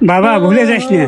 বাবা ভুলে যাস না,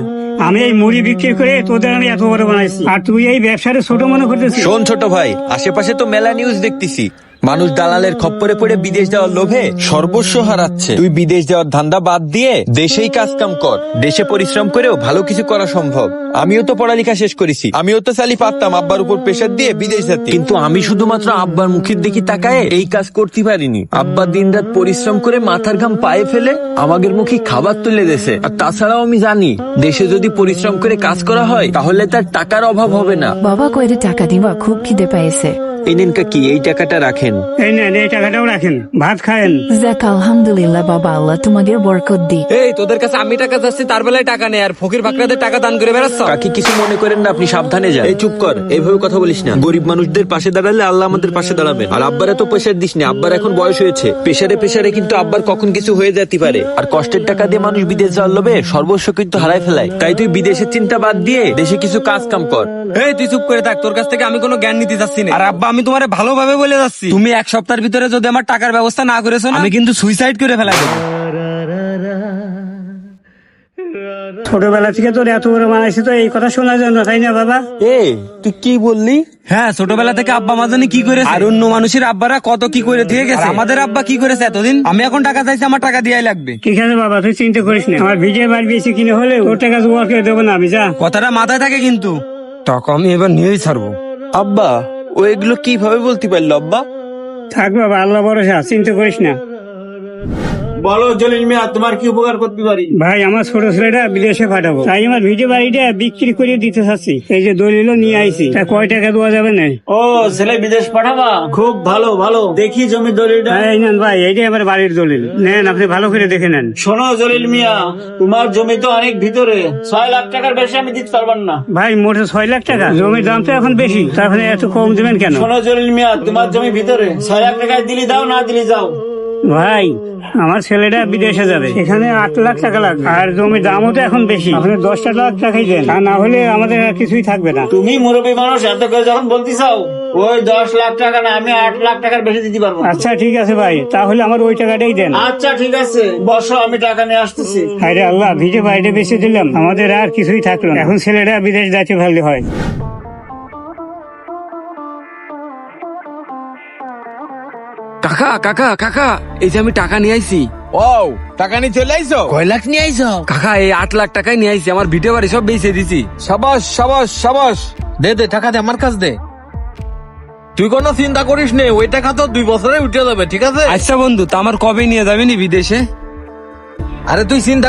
আমি এই মুড়ি বিক্রি করে তোদের আমি এত বড় বানাইছি, আর তুই এই ব্যবসাটা ছোট মনে করতেছিস। শোন ছোট ভাই, আশেপাশে তো মেলা নিউজ দেখতেছি, মানুষ দালালের খপ্পরে পড়ে বিদেশ যাওয়ার লোভে সর্বস্ব হারাচ্ছে। তুই বিদেশ যাওয়ার ধান্দা বাদ দিয়ে দেশেই কাজ কাম কর। দেশে পরিশ্রম করেও ভালো কিছু করা সম্ভব। আমিও তো পড়ালেখা শেষ করেছি, আমিও তো চালি পারতাম আব্বার উপর প্রেশার দিয়ে বিদেশ যেতে, কিন্তু আমি শুধুমাত্র আব্বার মুখের দিকে তাকায় এই কাজ করতে পারিনি। আব্বা দিনরাত পরিশ্রম করে মাথার ঘাম পায়ে ফেলে আমাদের মুখে খাবার তুলে দেছে। আর তাছাড়াও আমি জানি দেশে যদি পরিশ্রম করে কাজ করা হয় তাহলে তার টাকার অভাব হবে না। বাবা কয়টা টাকা দিবা, খুব খিদে পেয়েছে। এই নিন কাকি, এই টাকাটা রাখেন। এই নেন, এই টাকাটাও রাখেন, ভাত খায়েন। যাক আলহামদুলিল্লাহ বাবা, আল্লাহ তোমাদের বরকত দি। এই তোদের কাছে আমি টাকা চাচ্ছি, তার বেলায় টাকা নেই, আর ফকির ফাকরাদের টাকা দান করে বেড়াচ্ছ। কাকি কিছু মনে করেন না, আপনি সাবধানে যান। এই চুপ কর, এইভাবে কথা বলিস না। গরিব মানুষদের পাশে দাঁড়ালে আল্লাহ আমাদের পাশে দাঁড়াবেন। আর আব্বারে তো প্রেশার দিস না, আব্বার এখন বয়স হয়েছে। প্রেশারে কিন্তু আব্বার কখন কিছু হয়ে যেতে পারে। আর কষ্টের টাকা দিয়ে মানুষ বিদেশ যাওয়ার লোভে সর্বস্ব কিন্তু হারায় ফেলায়। তাই তুই বিদেশের চিন্তা বাদ দিয়ে দেশে কিছু কাজ কাম কর। এই তুই চুপ করে থাক, তোর কাছ থেকে আমি কোনো জ্ঞান নিতে চাচ্ছি না। আর আব্বা আমি তোমারে ভালোভাবে বলে যাচ্ছি, তুমি এক সপ্তাহের ভিতরে যদি আমার টাকার ব্যবস্থা না করেছো না, আমি কিন্তু সুইসাইড করে ফেলা দেবো। ছোটবেলা থেকে তোর এত বড় বানাইছি, তো এই কথা শোনার জন্য, তাই না বাবা? এ তুই কি বললি? হ্যাঁ, ছোটবেলা থেকে আব্বা মা জানি কি করেছে, আর অন্য মানুষের আব্বারা কত কি করে দিয়ে গেছে। আর আমাদের আব্বা কি করেছে এতদিন। আমি এখন টাকা চাইছি, আমার টাকা দিয়াই লাগবে। ঠিক আছে বাবা, তুই চিন্তা করিস না, আমার ভিজে বাড়ি বেশি কিনে হলে ওর টাকা জোগাড় করে দেবো না আমি, যা। কথাটা মাথায় থাকে কিন্তু, টাকা আমি এবার নিয়েই ছাড়বো। আব্বা ও এগুলো কিভাবে বলতে পারলো আব্বা? থাক বাবা, আল্লাহ ভরসা, চিন্তা করিস না। বলো জলিল মিয়া, তোমার কি উপকার করতে পারি? ভাই, আমার ছোট ছেলেটা বিদেশে পাঠাবো, তাই আমার ভিটে বাড়িটা বিক্রি করে দিতে চাচ্ছি। এই যে দলিলও নিয়ে আইছি, তা কয় টাকা দেওয়া যাবে না? ও ছেলে বিদেশ পাঠাবা, খুব ভালো ভালো। দেখি জমি দলিলটা। এই নেন ভাই, এইটাই আমার বাড়ির দলিল, নেন, আপনি ভালো করে দেখে নেন। শোনো জলিল মিয়া, তোমার জমি তো অনেক ভিতরে, 6 লাখ টাকার বেশি আমি দিতে পারবার না। ভাই, মোটে 6 লাখ টাকা, জমির দাম তো এখন বেশি, তারপরে এত কম দেবেন কেন? শোনো জলিল মিয়া, তোমার জমি ভিতরে, 6 লাখ টাকায় দিলি দাও, না দিলি যাও। ভাই, আমার ছেলেটা বিদেশে যাবে, এখানে 8 লাখ টাকা লাগবে, আর জমির দামও তো এখন বেশি, আপনি 10 লাখ টাকাই দেন, তা না হলে আমাদের আর কিছুই থাকবে না। তুমি মুরব্বী মানুষ, এত করে যখন বলতে চাও, ওই 10 লাখ টাকা না, আমি 8 লাখ টাকার বেশি দিতে পারবো না। আচ্ছা ঠিক আছে ভাই, তাহলে আমার ওই টাকাটাই দেন। আচ্ছা ঠিক আছে, বসো, আমি টাকা নিয়ে আসতেছি। আরে আল্লাহ, ভিটে বাড়িটা বেঁচে দিলাম, আমাদের আর কিছুই থাকলো না, এখন ছেলেটা বিদেশ যাইতে ভালো হয়। কাকা কাকা কাকা, এই যে আমি টাকা নিয়ে আইছি। ও টাকা নিয়ে চলে আইছো? কয় লাখ নিয়ে আইছো? কাকা এই 8 লাখ টাকাই নিয়ে আইছি, আমার ভিটে বাড়ি সব বেচে দিছি। সাবাস সাবাস সাবাস, দে দে টাকা দে, আমার কাছ দে। তুই কোনো চিন্তা করিস নে, ওই টাকা তো 2 বছরে উঠে যাবে, ঠিক আছে? আচ্ছা বন্ধু, তা আমার কবে নিয়ে যাবি নি বিদেশে? আরে তুই চিন্তা